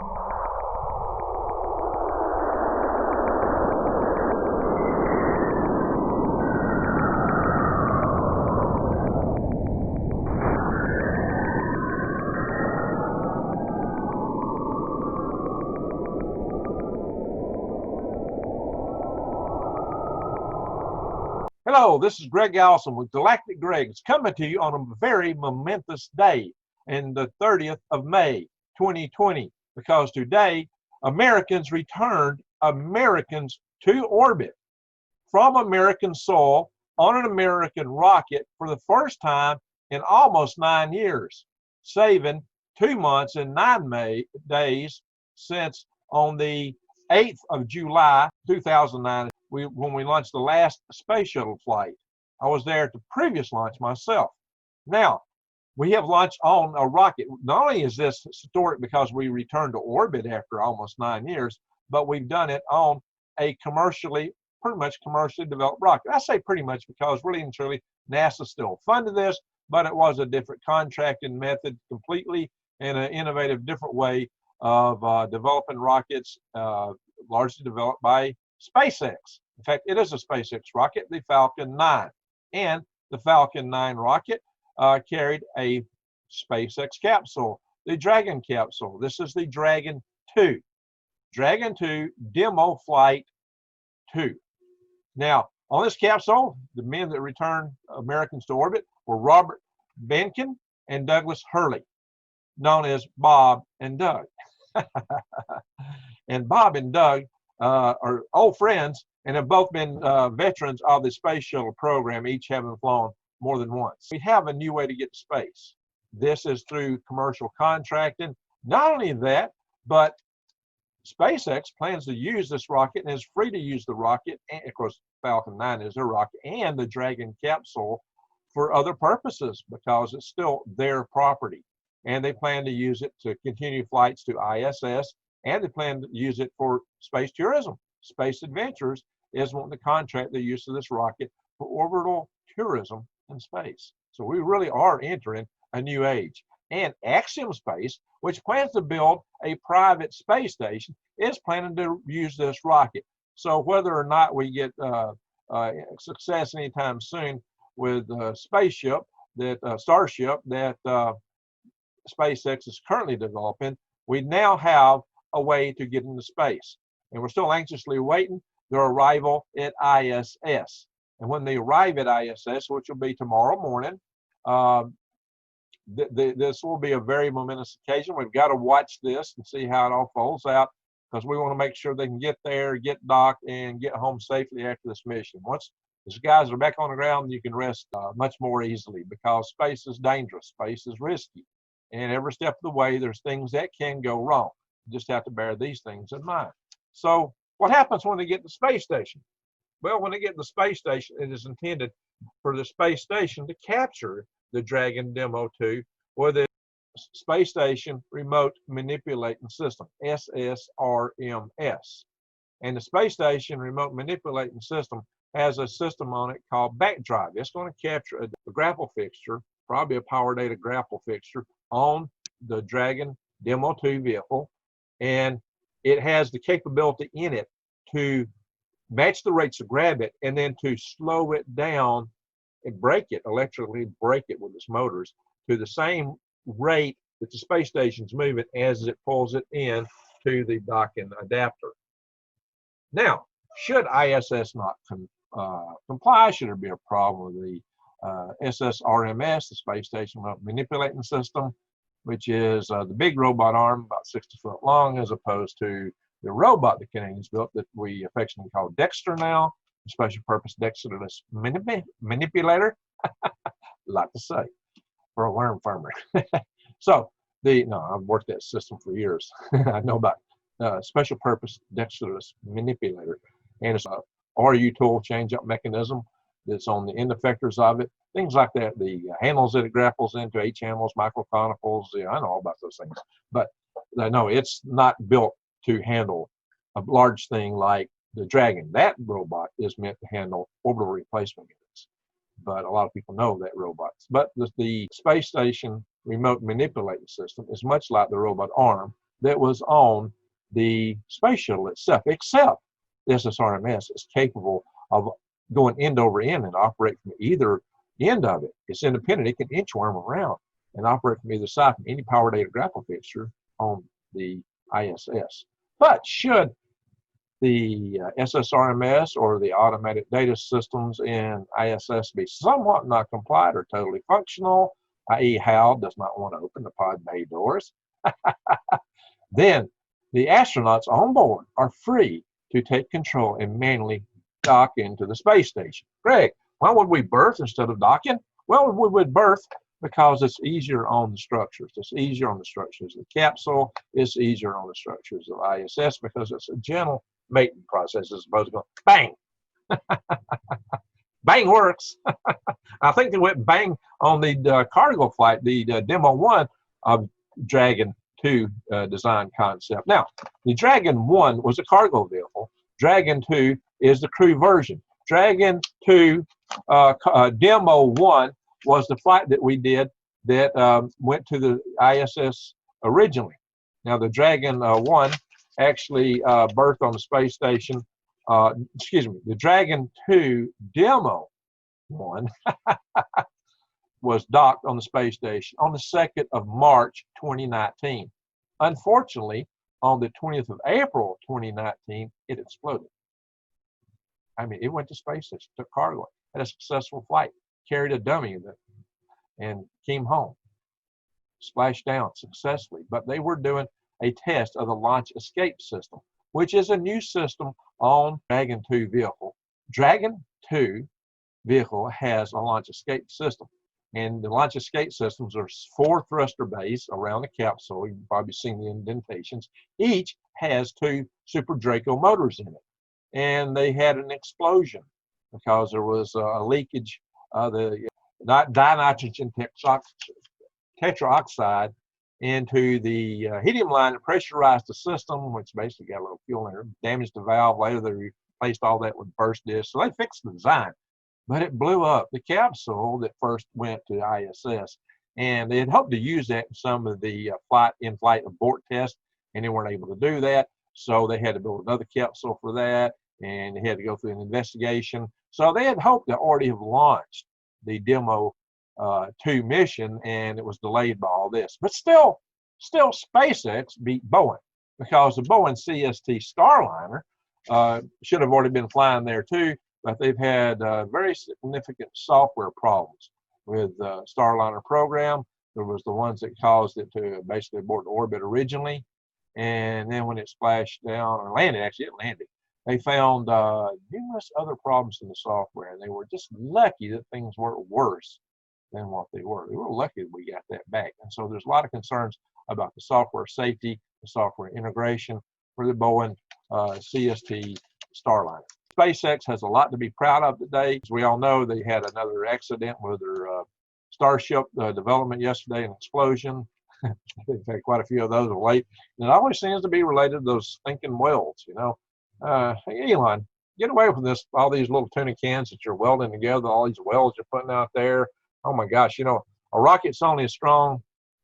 Hello, this is Greg Allison with Galactic Greg's coming to you on a very momentous day in the 30th of May, 2020, because today Americans returned Americans to orbit from American soil on an American rocket for the first time in almost 9 years, saving 2 months and 9 days since on the 8th of July 2009 when we launched the last space shuttle flight. I was there at the previous launch myself. Now, we have launched on a rocket. Not only is this historic because we returned to orbit after almost 9 years, but we've done it on a pretty much commercially developed rocket. I say pretty much because really and truly NASA still funded this, but it was a different contracting method completely and an innovative different way of developing rockets, largely developed by SpaceX. In fact, it is a SpaceX rocket, the Falcon 9. And the Falcon 9 rocket carried a SpaceX capsule, the Dragon capsule. This is the Dragon 2. Dragon 2 Demo Flight 2. Now, on this capsule, the men that returned Americans to orbit were Robert Behnken and Douglas Hurley, known as Bob and Doug. And Bob and Doug are old friends and have both been veterans of the space shuttle program, each having flown more than once. We have a new way to get to space. This is through commercial contracting. Not only that, but SpaceX plans to use this rocket and is free to use the rocket, and of course Falcon 9 is their rocket, and the Dragon capsule for other purposes because it's still their property. And they plan to use it to continue flights to ISS, and they plan to use it for space tourism. Space Adventures is wanting to contract the use of this rocket for orbital tourism in space. So we really are entering a new age. And Axiom Space, which plans to build a private space station, is planning to use this rocket. So whether or not we get success anytime soon with Starship that SpaceX is currently developing, we now have a way to get into space. And we're still anxiously waiting their arrival at ISS. And when they arrive at ISS, which will be tomorrow morning, this will be a very momentous occasion. We've got to watch this and see how it all folds out because we want to make sure they can get there, get docked, and get home safely after this mission. Once these guys are back on the ground, you can rest much more easily because space is dangerous. Space is risky. And every step of the way, there's things that can go wrong. You just have to bear these things in mind. So what happens when they get to the space station? Well, when they get to the space station, it is intended for the space station to capture the Dragon Demo 2 with the Space Station Remote Manipulating System, SSRMS. And the Space Station Remote Manipulating System has a system on it called backdrive. It's going to capture a grapple fixture, probably a power data grapple fixture, on the Dragon Demo 2 vehicle, and it has the capability in it to match the rates of gravity and then to slow it down and electrically brake it with its motors to the same rate that the space station's moving as it pulls it in to the docking adapter. Now, should ISS not comply, should there be a problem with the SSRMS, the Space Station Remote Manipulating System, which is the big robot arm, about 60 foot long, as opposed to the robot the Canadians built that we affectionately call Dexter now, a special purpose Dexterless manipulator. Like to say, for a worm farmer. So, I've worked that system for years. I know about special purpose Dexterless manipulator. And it's a RU tool change-up mechanism that's on the end effectors of it, things like that. The handles that it grapples into, H handles, microconicals, I know all about those things. But no, it's not built to handle a large thing like the Dragon. That robot is meant to handle orbital replacement units. But a lot of people know that robots. But the Space Station Remote Manipulating System is much like the robot arm, that was on the space shuttle itself, except the SSRMS is capable of going end over end and operate from either end of it. It's independent. It can inchworm around and operate from either side from any power data grapple fixture on the ISS. But should the SSRMS or the automatic data systems in ISS be somewhat not compliant or totally functional, i.e. HAL does not want to open the pod bay doors, then the astronauts on board are free to take control and manually dock into the space station. Greg, why would we berth instead of docking? Well, we would berth because it's easier on the structures. It's easier on the structures of the capsule. It's easier on the structures of ISS because it's a gentle mating process as opposed to going bang. Bang works. I think they went bang on the cargo flight, the Demo 1 of Dragon 2 design concept. Now, the Dragon 1 was a cargo vehicle. Dragon 2 is the crew version. Dragon 2 Demo 1 was the flight that we did that went to the ISS originally. Now, the Dragon 1 actually berthed on the space station. The Dragon 2 Demo 1 was docked on the space station on the 2nd of March 2019. Unfortunately, on the 20th of April 2019, it exploded. I mean, it went to space station, took cargo, had a successful flight, carried a dummy and came home, splashed down successfully. But they were doing a test of the launch escape system, which is a new system on Dragon 2 vehicle. Dragon 2 vehicle has a launch escape system. And the launch escape systems are 4 thruster bays around the capsule. You've probably seen the indentations. Each has 2 Super Draco motors in it. And they had an explosion because there was a leakage of the dinitrogen tetroxide into the helium line that pressurized the system, which basically got a little fuel in it, damaged the valve. Later, they replaced all that with burst discs. So they fixed the design. But it blew up the capsule that first went to ISS. And they had hoped to use that in some of the in-flight abort tests, and they weren't able to do that. So they had to build another capsule for that, and they had to go through an investigation. So they had hoped to already have launched the Demo 2 mission, and it was delayed by all this. But still SpaceX beat Boeing because the Boeing CST Starliner should have already been flying there too. But they've had very significant software problems with the Starliner program. There was the ones that caused it to basically abort orbit originally. And then when it splashed down or landed, actually it landed, they found numerous other problems in the software. And they were just lucky that things weren't worse than what they were. They were lucky that we got that back. And so there's a lot of concerns about the software safety, the software integration for the Boeing CST Starliner. SpaceX has a lot to be proud of today. As we all know, they had another accident with their Starship development yesterday, an explosion. They've had quite a few of those of late. And it always seems to be related to those stinking welds, you know. Hey, Elon, get away from this, all these little tuna cans that you're welding together, all these welds you're putting out there. Oh my gosh, you know, a rocket's only as strong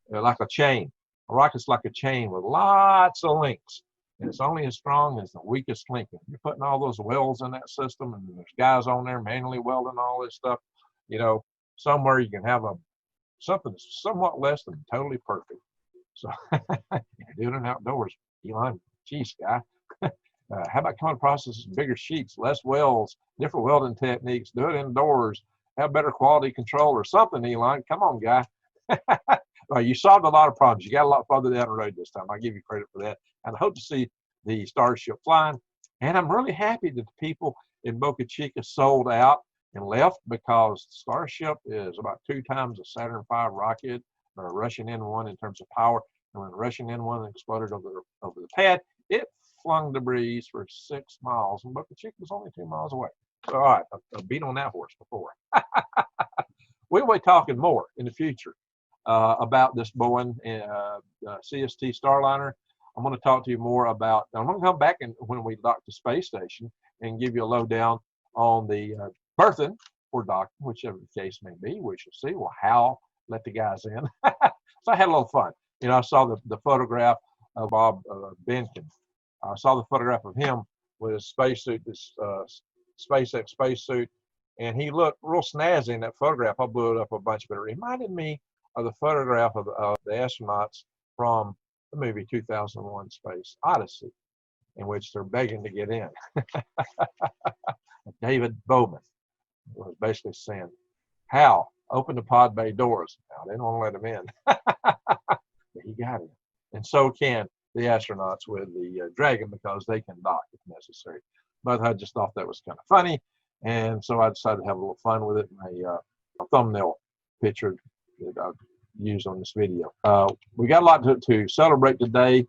like a chain. A rocket's like a chain with lots of links. And it's only as strong as the weakest link. If you're putting all those welds in that system, and there's guys on there manually welding all this stuff, you know, somewhere you can have something somewhat less than totally perfect. So you're doing it outdoors, Elon. Geez, guy. How about coming across bigger sheets, less welds, different welding techniques, do it indoors, have better quality control or something, Elon. Come on, guy. Well, you solved a lot of problems. You got a lot farther down the road this time. I give you credit for that. And I hope to see the Starship flying. And I'm really happy that the people in Boca Chica sold out and left, because Starship is about 2 times a Saturn V rocket, or a Russian N1 in terms of power. And when the Russian N1 exploded over the pad, it flung debris for 6 miles. And Boca Chica was only 2 miles away. So, all right, I beat on that horse before. We'll be talking more in the future about this Boeing CST Starliner. I'm going to talk to you more about, I'm going to come back when we dock the space station and give you a lowdown on the berthing or docking, whichever the case may be. We shall see. Well, how let the guys in. So I had a little fun. You know, I saw the photograph of Bob Benkin. I saw the photograph of him with his spacesuit, this SpaceX spacesuit, and he looked real snazzy in that photograph. I blew it up a bunch, but it reminded me of the photograph of the astronauts from the movie 2001 Space Odyssey, in which they're begging to get in. David Bowman was basically saying, Hal, open the pod bay doors. Now, they don't let him in. But he got in. And so can the astronauts with the Dragon, because they can dock if necessary. But I just thought that was kind of funny. And so I decided to have a little fun with it. My thumbnail picture that I've used on this video. We got a lot to celebrate today,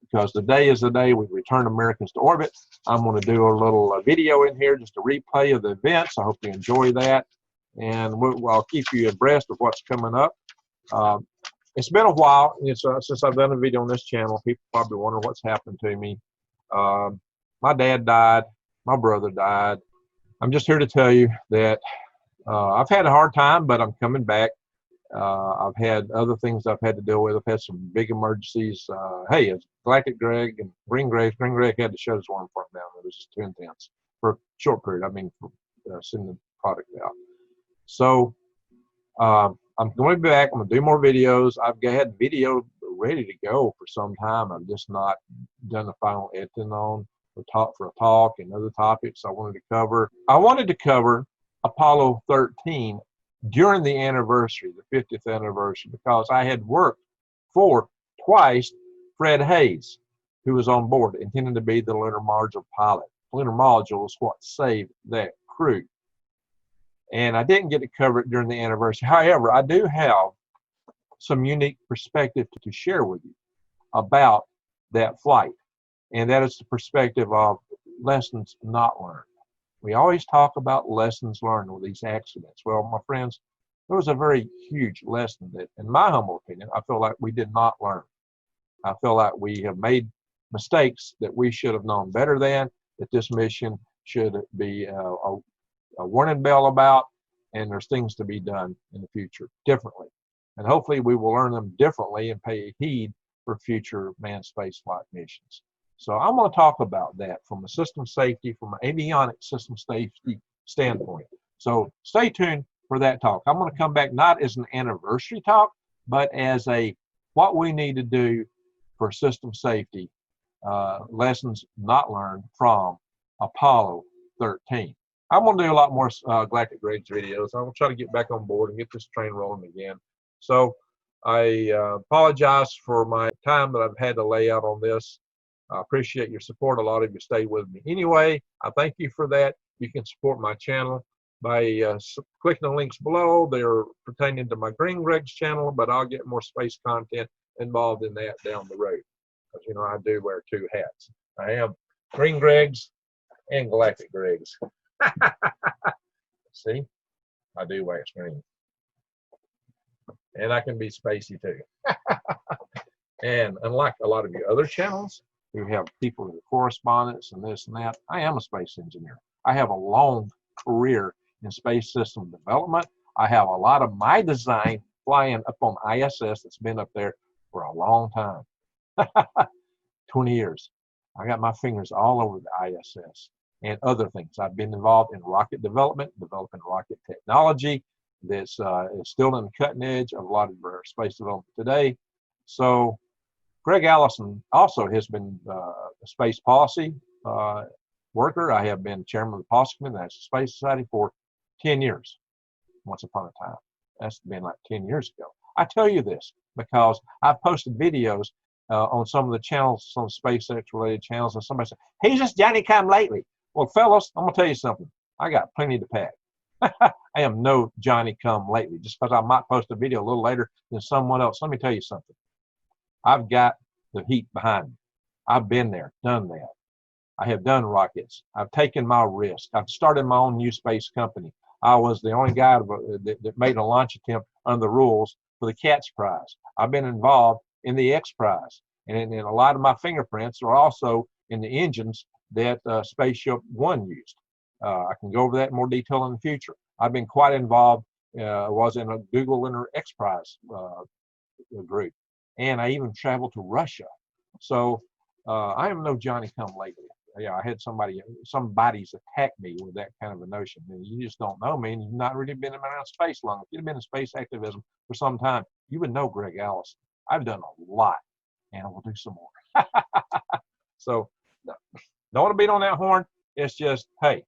because today is the day we return Americans to orbit. I'm going to do a little video in here, just a replay of the events. I hope you enjoy that. And I'll keep you abreast of what's coming up. It's been a while since I've done a video on this channel. People probably wonder what's happened to me. My dad died. My brother died. I'm just here to tell you that I've had a hard time, but I'm coming back. I've had other things I've had to deal with. I've had some big emergencies. Hey, it's Galactic Greg and Green Greg had to shut his worm farm down. It was just too intense for a short period. I mean, for sending the product out. So I'm going to be back. I'm going to do more videos. I've had video ready to go for some time. I've just not done the final editing on for a talk and other topics I wanted to cover. I wanted to cover Apollo 13 during the anniversary, the 50th anniversary, because I had worked for twice Fred Hayes, who was on board, intending to be the lunar module pilot. Lunar module is what saved that crew. And I didn't get to cover it during the anniversary. However, I do have some unique perspective to share with you about that flight. And that is the perspective of lessons not learned. We always talk about lessons learned with these accidents. Well, my friends, there was a very huge lesson that, in my humble opinion, I feel like we did not learn. I feel like we have made mistakes that we should have known better than, that this mission should be a warning bell about, and there's things to be done in the future differently. And hopefully we will learn them differently and pay heed for future manned spaceflight missions. So I'm going to talk about that from a system safety, from an avionics system safety standpoint. So stay tuned for that talk. I'm going to come back not as an anniversary talk, but as what we need to do for system safety, lessons not learned from Apollo 13. I'm going to do a lot more Galactic Grades videos. I'm going to try to get back on board and get this train rolling again. So I apologize for my time that I've had to lay out on this. I appreciate your support. A lot of you stayed with me. Anyway, I thank you for that. You can support my channel by clicking the links below. They're pertaining to my Green Greg's channel, but I'll get more space content involved in that down the road. Because, you know, I do wear two hats. I am Green Greg's and Galactic Greg's. See, I do wax green. And I can be spacey too. And unlike a lot of your other channels who have people in correspondence and this and that, I am a space engineer. I have a long career in space system development. I have a lot of my design flying up on ISS that's been up there for a long time. 20 years. I got my fingers all over the ISS and other things. I've been involved in rocket development, developing rocket technology that's is still in the cutting edge of a lot of our space development today. So Greg Allison also has been a space policy worker. I have been chairman of the policy committee of the National Space Society for 10 years, once upon a time. That's been like 10 years ago. I tell you this because I've posted videos on some of the channels, some SpaceX related channels, and somebody said, "He's just Johnny come lately." Well, fellas, I'm gonna tell you something. I got plenty to pack. I am no Johnny come lately. Just because I might post a video a little later than someone else. Let me tell you something. I've got the heat behind me. I've been there, done that. I have done rockets. I've taken my risk. I've started my own new space company. I was the only guy that made a launch attempt under the rules for the CATS prize. I've been involved in the X prize. And a lot of my fingerprints are also in the engines that Spaceship One used. I can go over that in more detail in the future. I've been quite involved. I was in a Google Lunar X Prize group. And I even traveled to Russia So I am no Johnny come lately. Yeah, I had somebody's attacked me with that kind of a notion. And you just don't know me, and you've not really been around space long. If you'd been in space activism for some time, you would know Greg Allison. I've done a lot, and I will do some more. So don't want to beat on that horn. It's just, hey,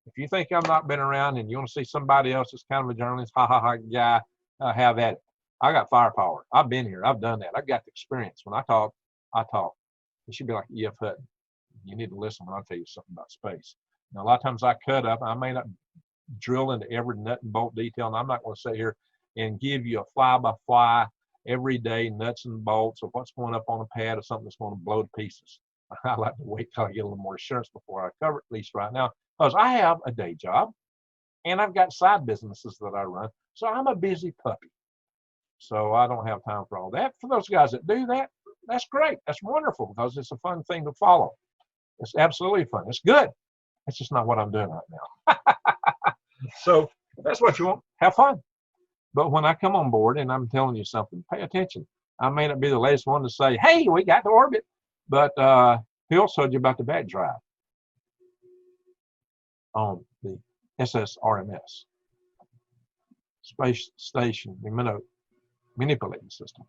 if you think I've not been around and you want to see somebody else that's kind of a journalist, guy, have at it. I got firepower. I've been here. I've done that. I've got the experience. When I talk, I talk. You should be like E.F. Hutton. You need to listen when I tell you something about space. Now, a lot of times I cut up. I may not drill into every nut and bolt detail, and I'm not going to sit here and give you a fly-by-fly every day nuts and bolts of what's going up on a pad or something that's going to blow to pieces. I like to wait till I get a little more assurance before I cover it, at least right now, because I have a day job and I've got side businesses that I run. So I'm a busy puppy. So I don't have time for all that. For those guys that do that, that's great. That's wonderful because it's a fun thing to follow. It's absolutely fun. It's good. It's just not what I'm doing right now. So that's what you want. Have fun. But when I come on board and I'm telling you something, pay attention. I may not be the latest one to say, hey, we got to orbit. But he also told you about the back drive on the SSRMS, Space Station Manipulating System.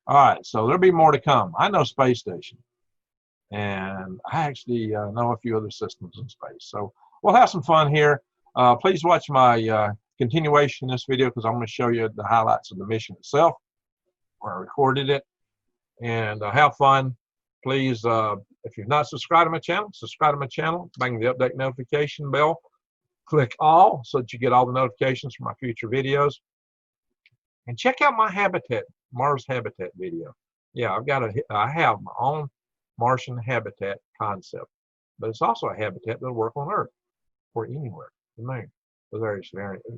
All right, so there'll be more to come. I know Space Station, and I actually know a few other systems in space. So we'll have some fun here. Please watch my continuation in this video because I'm going to show you the highlights of the mission itself, where I recorded it, and have fun. Please, if you've not subscribed to my channel, subscribe to my channel, bang the update notification bell, click all so that you get all the notifications from my future videos. And check out my habitat, Mars habitat video. Yeah, I have my own Martian habitat concept, but it's also a habitat that'll work on Earth or anywhere, the moon, the various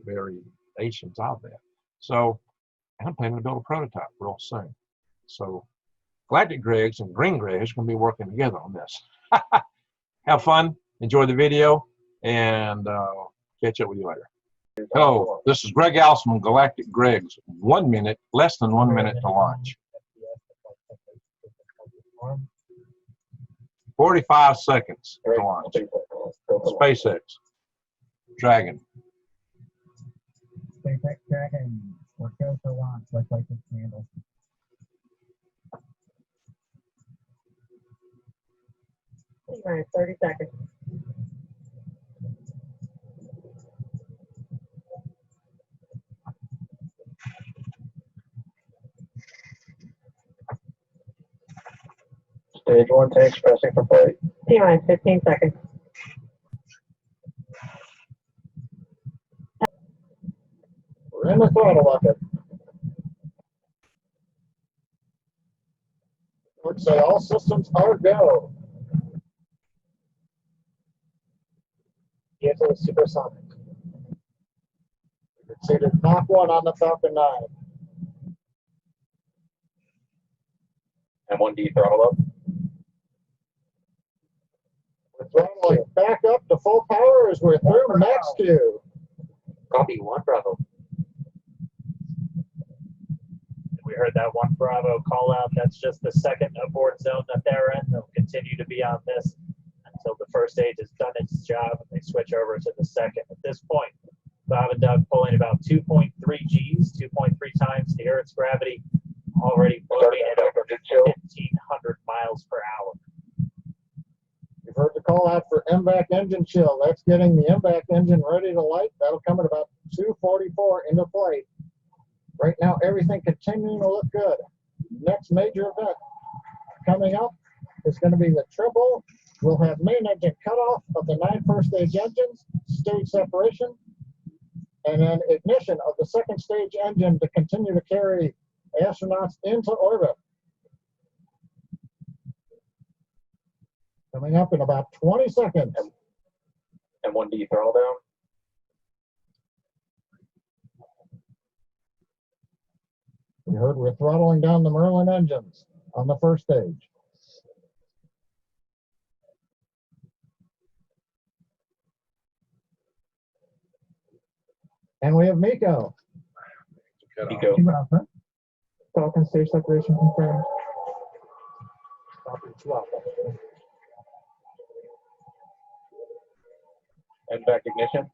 variations of that. So, and I'm planning to build a prototype real soon. So, Galactic Gregs and Green Gregs are going to be working together on this. Have fun, enjoy the video, and catch up with you later. Hello, this is Greg Allison from Galactic Gregs. 1 minute, less than 1 minute to launch. 45 seconds to launch. SpaceX Dragon. SpaceX Dragon, we're go for launch, like this handle. All right, 30 seconds. Stage 1 tanks pressing for flight. T-minus 15 seconds. We're in the throttle bucket. Would say all systems are go. Vehicle is supersonic. We exceeded Mach 1 on the Falcon 9. M1D throttle up. We're throttling back up to full power as we're through max Q. Copy 1 Bravo. We heard that 1 Bravo call out. That's just the second abort zone that they're in. They'll continue to be on this until the first stage has done its job and they switch over to the second. At this point, Bob and Doug pulling about 2.3 Gs, 2.3 times the Earth's gravity, already moving at over 1,500 miles per hour. You've heard the call out for MVAC engine chill. That's getting the MVAC engine ready to light. That'll come at about 2:44 into flight. Right now, everything continuing to look good. Next major event coming up is going to be the triple. We'll have main engine cutoff of the 9 first stage engines, stage separation, and then ignition of the second stage engine to continue to carry astronauts into orbit. Coming up in about 20 seconds. M1D throttle down. We heard we're throttling down the Merlin engines on the first stage. And we have Miko. Nico. Falcon stage separation confirmed. 2 Alpha. And back ignition.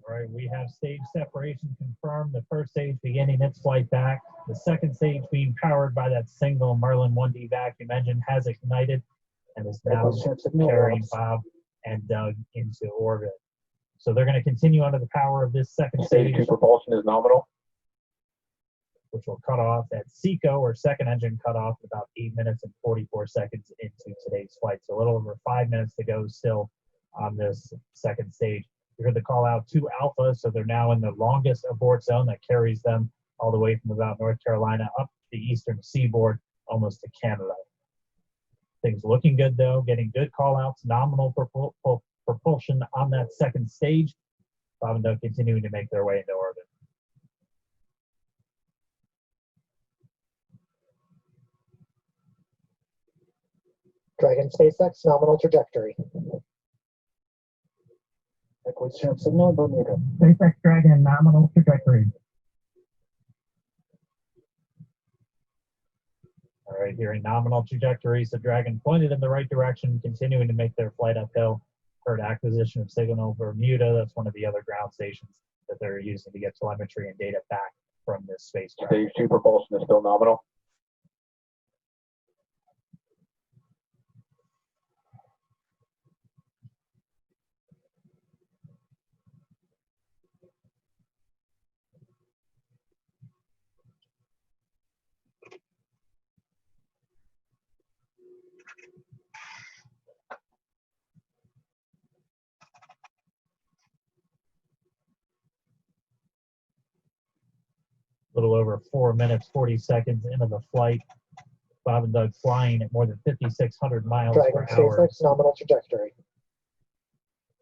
All right, we have stage separation confirmed. The first stage beginning its flight back. The second stage being powered by that single Merlin 1D vacuum engine has ignited and is now carrying Bob and Doug into orbit. So they're going to continue under the power of this second Stage stage, 2 propulsion is nominal. which will cut off at SECO, or second engine cut off, about 8 minutes and 44 seconds into today's flight. So a little over 5 minutes to go still on this second stage. We heard the call out to Alpha, so they're now in the longest abort zone that carries them all the way from about North Carolina up the eastern seaboard, almost to Canada. Things looking good though, getting good call outs, nominal propulsion on that second stage. Bob and Doug continuing to make their way into orbit. Dragon SpaceX nominal trajectory. Acquisition signal Bermuda. SpaceX Dragon nominal trajectory. All right, hearing nominal trajectories, the Dragon pointed in the right direction, continuing to make their flight uphill. Heard acquisition of signal Bermuda. That's one of the other ground stations that they're using to get telemetry and data back from this spacecraft. Stage 2 propulsion is still nominal. A little over 4 minutes, 40 seconds into the flight. Bob and Doug flying at more than 5,600 miles Dragon per hour. SpaceX nominal trajectory.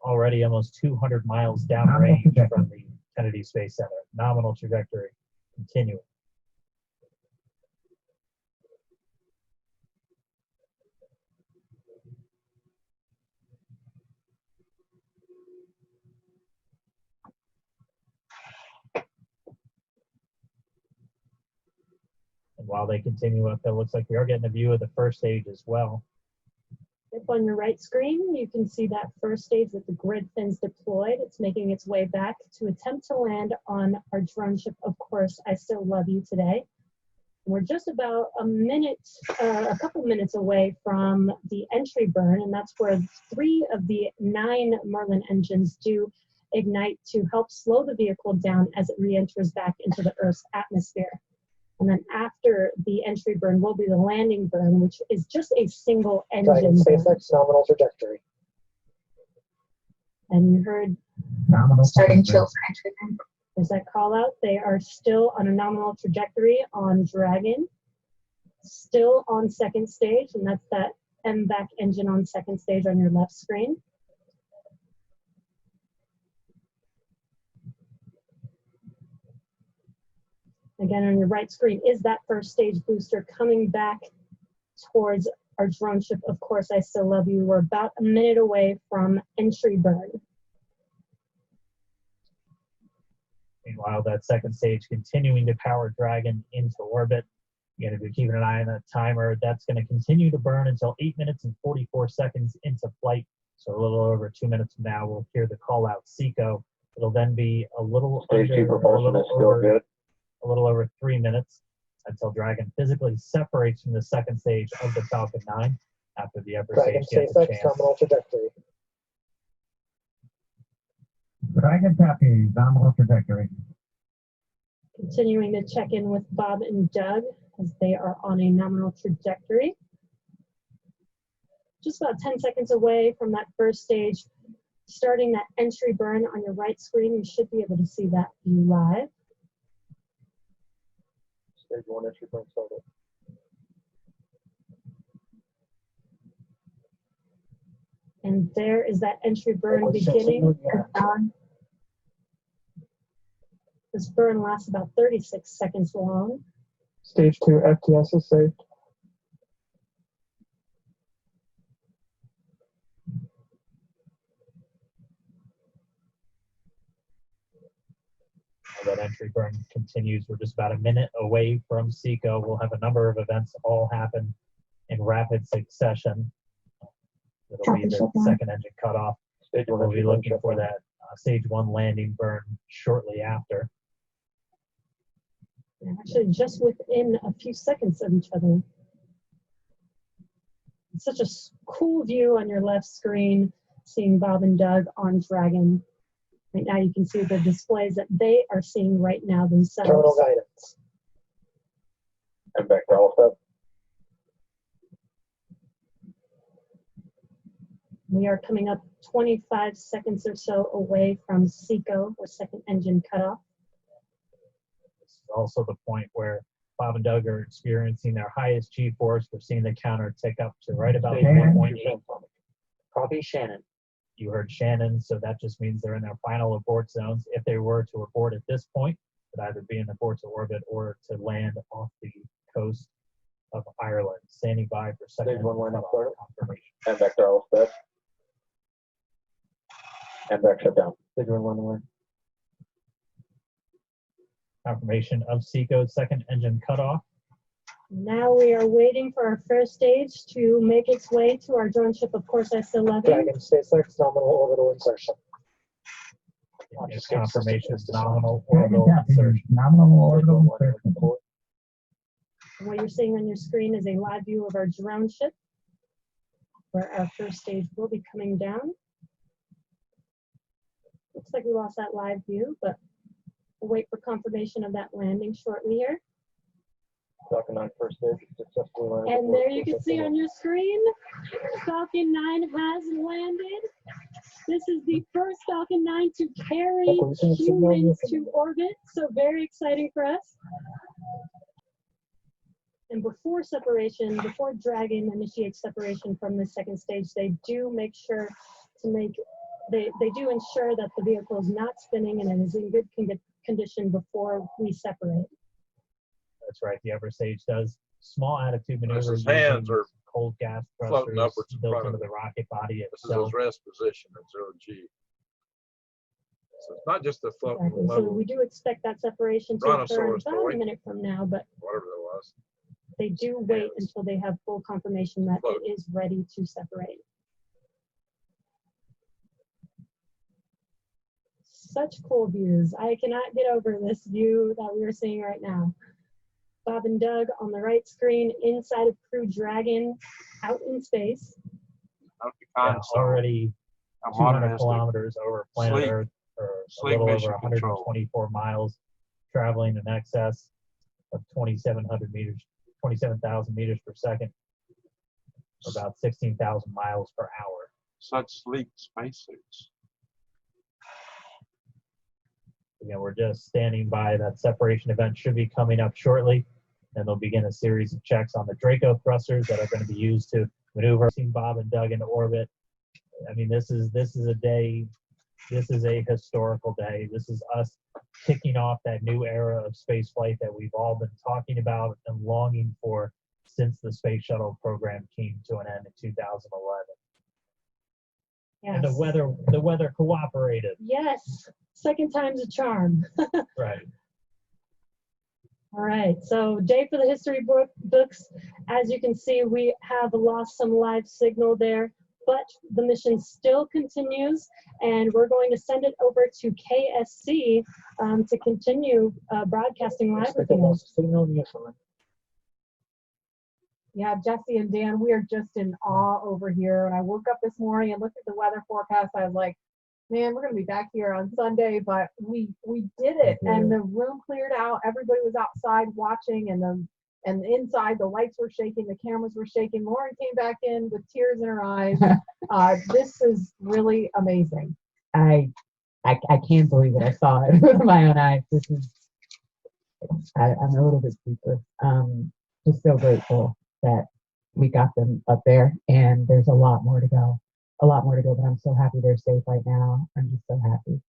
Already almost 200 miles downrange from the Kennedy Space Center. Nominal trajectory continuing. And while they continue up, it looks like we are getting a view of the first stage as well. Up on your right screen, you can see that first stage with the grid fins deployed. It's making its way back to attempt to land on our drone ship, Of Course, I Still Love You Today. We're just about a couple minutes away from the entry burn, and that's where 3 of the 9 Merlin engines do ignite to help slow the vehicle down as it re-enters back into the Earth's atmosphere. And then after the entry burn will be the landing burn, which is just a single engine Dragon burn. SpaceX nominal trajectory. And you heard Starting chill for entry burn. there's that call out. They are still on a nominal trajectory on Dragon, still on second stage, and that's that MVAC engine on second stage on your left screen. Again, on your right screen is that first stage booster coming back towards our drone ship, Of Course, I Still Love You. We're about a minute away from entry burn. Meanwhile, that second stage continuing to power Dragon into orbit. Again, if you're keeping an eye on that timer, that's going to continue to burn until 8 minutes and 44 seconds into flight. So a little over 2 minutes from now, we'll hear the call out SECO. It'll then be a little Stage 2 propulsion is still good. a little over 3 minutes until Dragon physically separates from the second stage of the Falcon 9 after the upper Dragon stage gets a SpaceX chance. nominal trajectory. Dragon copy, nominal trajectory. Continuing to check in with Bob and Doug as they are on a nominal trajectory. Just about 10 seconds away from that first stage, starting that entry burn on your right screen. You should be able to see that view live. Stage 1 entry burn started. And there is that entry burn beginning. This burn lasts about 36 seconds long. Stage 2 FTS is saved. That entry burn continues. We're just about a minute away from Chica. We'll have a number of events all happen in rapid succession. It'll be the second engine cutoff. We'll be looking for that stage 1 landing burn shortly after. Actually, just within a few seconds of each other. It's such a cool view on your left screen, seeing Bob and Doug on Dragon. Right now you can see the displays that they are seeing right now themselves. Terminal guidance. And back to all stuff. We are coming up 25 seconds or so away from SECO, or second engine cutoff. This is also the point where Bob and Doug are experiencing their highest G-force. We're seeing the counter tick up to right about 1.8. Copy Shannon. You heard Shannon, so that just means they're in their final abort zones. If they were to abort at this point, it would either be in abort to orbit or to land off the coast of Ireland. Standing by for second Stage 1 landing start. confirmation. And back to all stuff. And back shut down. Stage 1 landing. Confirmation of SECO's second engine cutoff. Now we are waiting for our first stage to make its way to our drone ship, of course, I still love you. Dragon SpaceX nominal orbital insertion. It's confirmation is nominal orbital Dragon insertion. Nominal orbital insertion. And what you're seeing on your screen is a live view of our drone ship, where our first stage will be coming down. Looks like we lost that live view, but we'll wait for confirmation of that landing shortly here. Falcon 9 first stage successfully landed. And there you can see on your screen, Falcon 9 has landed. This is the first Falcon 9 to carry humans to orbit, so very exciting for us. And before separation, before Dragon initiates separation from the second stage, they do make sure to they do ensure that the vehicle is not spinning and it is in good condition before we separate. That's right. The upper stage does small attitude maneuvers. His hands are cold gas floating thrusters upwards in built front into of the rocket body This is itself. his rest position at 0G. So it's not just the floating Exactly. So level, we do expect that separation to occur Brontosaurus about a toy. minute from now, but whatever that was. they do wait until they have full confirmation that Float. it is ready to separate. Such cool views. I cannot get over this view that we are seeing right now. Bob and Doug on the right screen inside of Crew Dragon out in space. Out the Yeah, console. already How 200 modern is the kilometers over planet Sleep. Earth, or a Sleep little mission over control. 124 miles, traveling in excess of 2,700 meters, 27,000 meters per second, or about 16,000 miles per hour. such sleek spacesuits? Again, we're just standing by. That separation event should be coming up shortly, and they'll begin a series of checks on the Draco thrusters that are going to be used to maneuver Bob and Doug into orbit. I mean, this is a day. This is a historical day. This is us kicking off that new era of spaceflight that we've all been talking about and longing for since the space shuttle program came to an end in 2011. Yes. And the weather cooperated. Yes. Second time's a charm. Right. All right, so day for the history books. As you can see, we have lost some live signal there, but the mission still continues, and we're going to send it over to KSC to continue broadcasting live with you. Yeah, Jesse and Dan, we are just in awe over here. And I woke up this morning and looked at the weather forecast. I was like, man, we're going to be back here on Sunday, but we did it. And the room cleared out. Everybody was outside watching, and inside the lights were shaking, the cameras were shaking. Lauren came back in with tears in her eyes. This is really amazing. I can't believe it. I saw it with my own eyes. This is, I'm a little bit speechless. Just so grateful that we got them up there, and there's a lot more to go. But I'm so happy they're safe right now. I'm just so happy.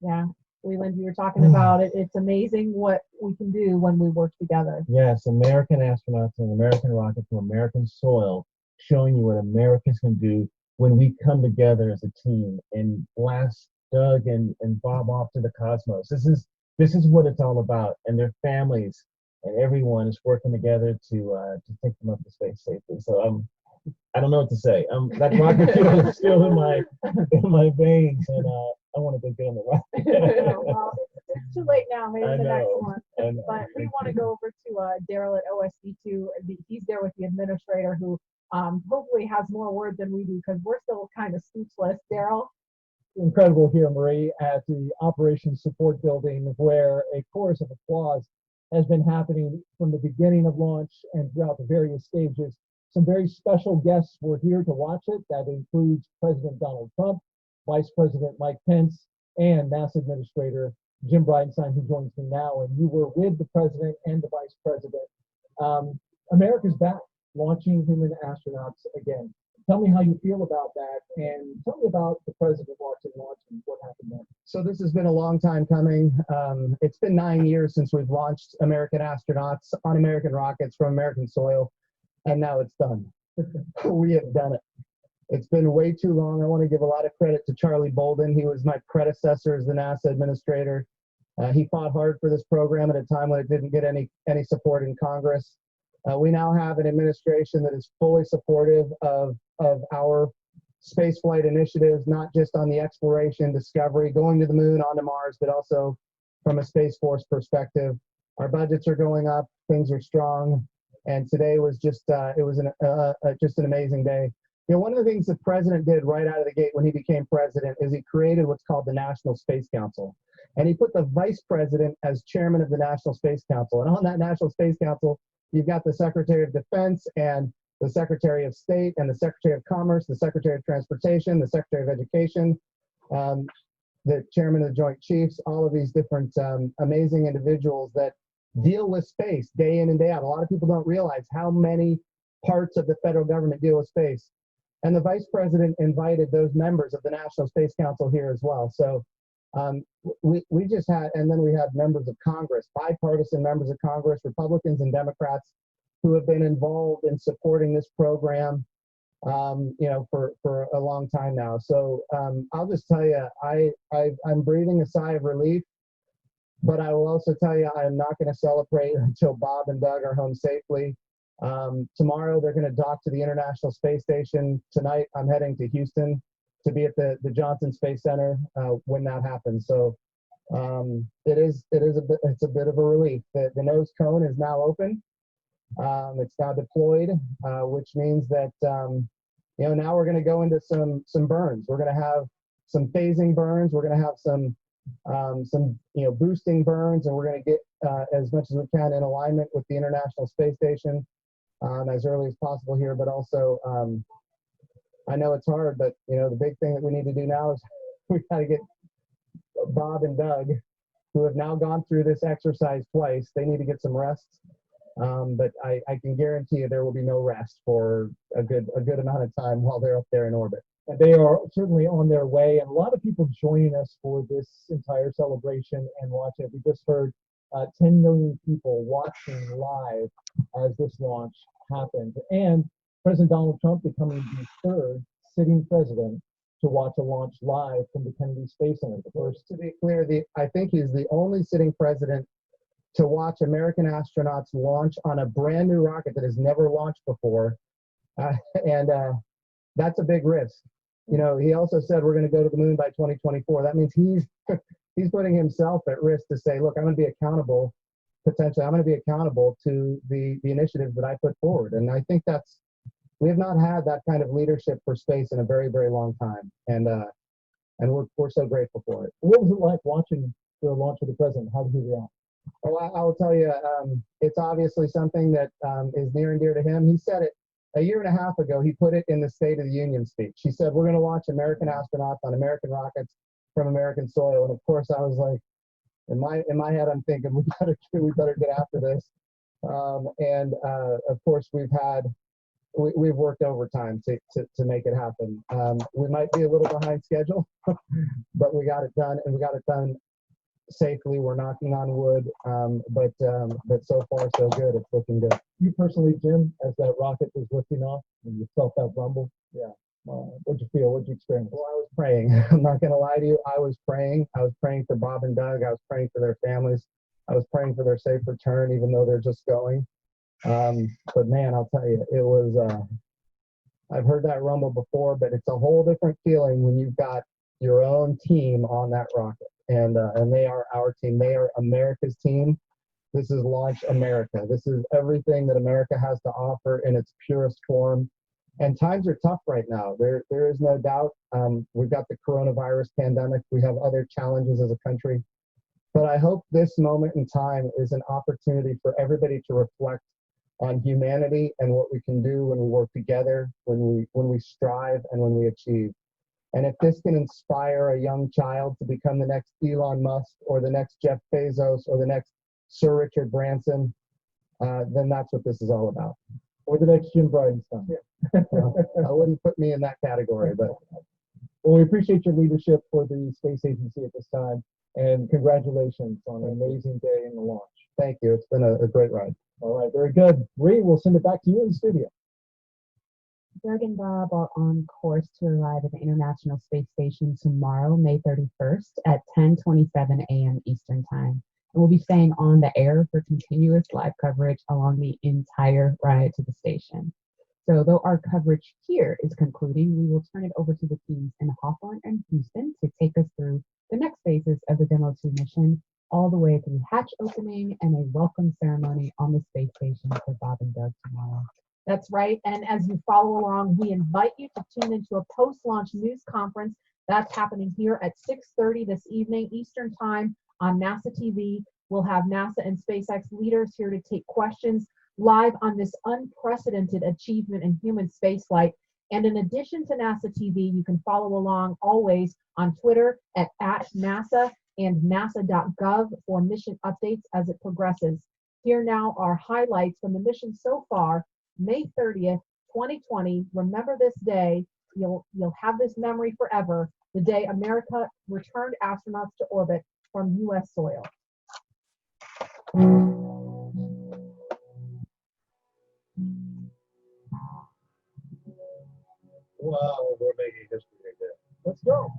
Yeah, Leland, you were talking about it. It's amazing what we can do when we work together. Yes, American astronauts and American rocket from American soil, showing you what Americans can do when we come together as a team and blast Doug and Bob off to the cosmos. This this is what it's all about, and their families and everyone is working together to take them up to space safely. So I don't know what to say. That rocket fuel is still in my veins, and I want to get on the rocket. Well, it's too late now. Maybe I the next know. one. I know. But we want to go over to Daryl at OSD2. He's there with the administrator who hopefully has more word than we do because we're still kind of speechless. Daryl? Incredible here, Marie, at the Operations Support Building, where a chorus of applause has been happening from the beginning of launch and throughout the various stages. Some very special guests were here to watch it. That includes President Donald Trump, Vice President Mike Pence, and NASA Administrator Jim Bridenstine, who joins me now. And you were with the President and the Vice President. America's back, launching human astronauts again. Tell me how you feel about that, and tell me about the President watching launch and what happened there. So this has been a long time coming. It's been 9 years since we've launched American astronauts on American rockets from American soil, and now it's done. We have done it. It's been way too long. I want to give a lot of credit to Charlie Bolden. He was my predecessor as the NASA administrator. He fought hard for this program at a time when it didn't get any support in Congress. We now have an administration that is fully supportive of our spaceflight initiatives, not just on the exploration, discovery, going to the moon, onto Mars, but also from a Space Force perspective. Our budgets are going up, things are strong, and today was just just an amazing day. You know, one of the things the president did right out of the gate when he became president is he created what's called the National Space Council, and he put the vice president as chairman of the National Space Council. And on that National Space Council, you've got the Secretary of Defense and the Secretary of State and the Secretary of Commerce, the Secretary of Transportation, the Secretary of Education, the Chairman of the Joint Chiefs, all of these different amazing individuals that deal with space day in and day out. A lot of people don't realize how many parts of the federal government deal with space. And the Vice President invited those members of the National Space Council here as well. So we just had, and then we had members of Congress, bipartisan members of Congress, Republicans and Democrats, who have been involved in supporting this program, you know, for a long time now. So I'll just tell you, I'm breathing a sigh of relief, but I will also tell you, I'm not going to celebrate until Bob and Doug are home safely. Tomorrow, they're going to dock to the International Space Station. Tonight, I'm heading to Houston to be at the Johnson Space Center when that happens. So it's a bit of a relief. The nose cone is now open. It's now deployed, which means that you know, now we're going to go into some burns. We're going to have some phasing burns. We're going to have some you know, boosting burns, and we're going to get as much as we can in alignment with the International Space Station as early as possible here. But also, I know it's hard, but you know, the big thing that we need to do now is we got to get Bob and Doug, who have now gone through this exercise twice. They need to get some rest. But I can guarantee you there will be no rest for a good amount of time while they're up there in orbit. And they are certainly on their way, and a lot of people joining us for this entire celebration and watch it. We just heard 10 million people watching live as this launch happened, and President Donald Trump becoming the third sitting president to watch a launch live from the Kennedy Space Center. The first, to be clear, I think he's the only sitting president to watch American astronauts launch on a brand new rocket that has never launched before, and that's a big risk. You know, he also said we're going to go to the moon by 2024. That means he's putting himself at risk to say, look, I'm going to be accountable. Potentially, I'm going to be accountable to the initiatives that I put forward. And I think we have not had that kind of leadership for space in a very, very long time. And we're so grateful for it. what was it like watching the launch of the president? How did he react? Oh, I'll tell you, it's obviously something that is near and dear to him. He said it a year and a half ago. He put it in the State of the Union speech. He said, we're going to launch American astronauts on American rockets from American soil. And of course, I was like, in my head, I'm thinking, we better get after this. And of course, we've worked overtime to make it happen. We might be a little behind schedule, but we got it done, and we got it done safely. We're knocking on wood, but so far so good. It's looking good. You personally, Jim, as that rocket was lifting off and you felt that rumble? Yeah. What'd you feel? What'd you experience? Well, I was praying. I'm not going to lie to you. I was praying. I was praying for Bob and Doug. I was praying for their families. I was praying for their safe return, even though they're just going. But man, I'll tell you, it was, I've heard that rumble before, but it's a whole different feeling when you've got your own team on that rocket. And they are our team. They are America's team. This is Launch America. This is everything that America has to offer in its purest form. And times are tough right now. There is no doubt. We've got the coronavirus pandemic. We have other challenges as a country. But I hope this moment in time is an opportunity for everybody to reflect on humanity and what we can do when we work together, when we strive and when we achieve. And if this can inspire a young child to become the next Elon Musk or the next Jeff Bezos or the next Sir Richard Branson, then that's what this is all about. Or the next Jim Bridenstine. Well, I wouldn't put me in that category, but well, we appreciate your leadership for the space agency at this time, and congratulations on an amazing day in the launch. thank you. It's been a great ride. All right, very good. Bree, we'll send it back to you in the studio. Doug and Bob are on course to arrive at the International Space Station tomorrow, May 31st at 10:27 a.m. Eastern Time. And we'll be staying on the air for continuous live coverage along the entire ride to the station. So though our coverage here is concluding, we will turn it over to the teams in Hawthorne and Houston to take us through the next phases of the Demo 2 mission, all the way through hatch opening and a welcome ceremony on the space station for Bob and Doug tomorrow. That's right. And as you follow along, we invite you to tune into a post-launch news conference that's happening here at 6:30 this evening Eastern Time on NASA TV. We'll have NASA and SpaceX leaders here to take questions live on this unprecedented achievement in human spaceflight. And in addition to NASA TV, you can follow along always on Twitter at @NASA and nasa.gov for mission updates as it progresses. Here now are highlights from the mission so far. May 30th, 2020. Remember this day. You'll have this memory forever. The day America returned astronauts to orbit from U.S. soil. Wow, we're making history again. Let's go.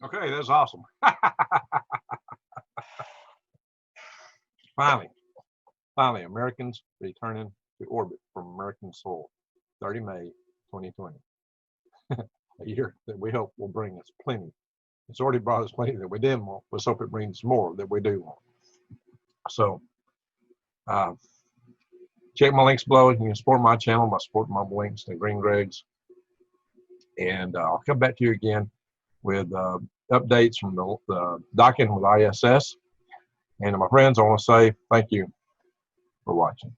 Okay, that's awesome. Finally, Americans returning to orbit from American soil, 30 May 2020. A year that we hope will bring us plenty. It's already brought us plenty that we didn't want. Let's hope it brings more that we do want. So, check my links below. You can support my channel by supporting my links to Green Greg's. And I'll come back to you again with updates from the docking with ISS. And my friends, I want to say thank you for watching.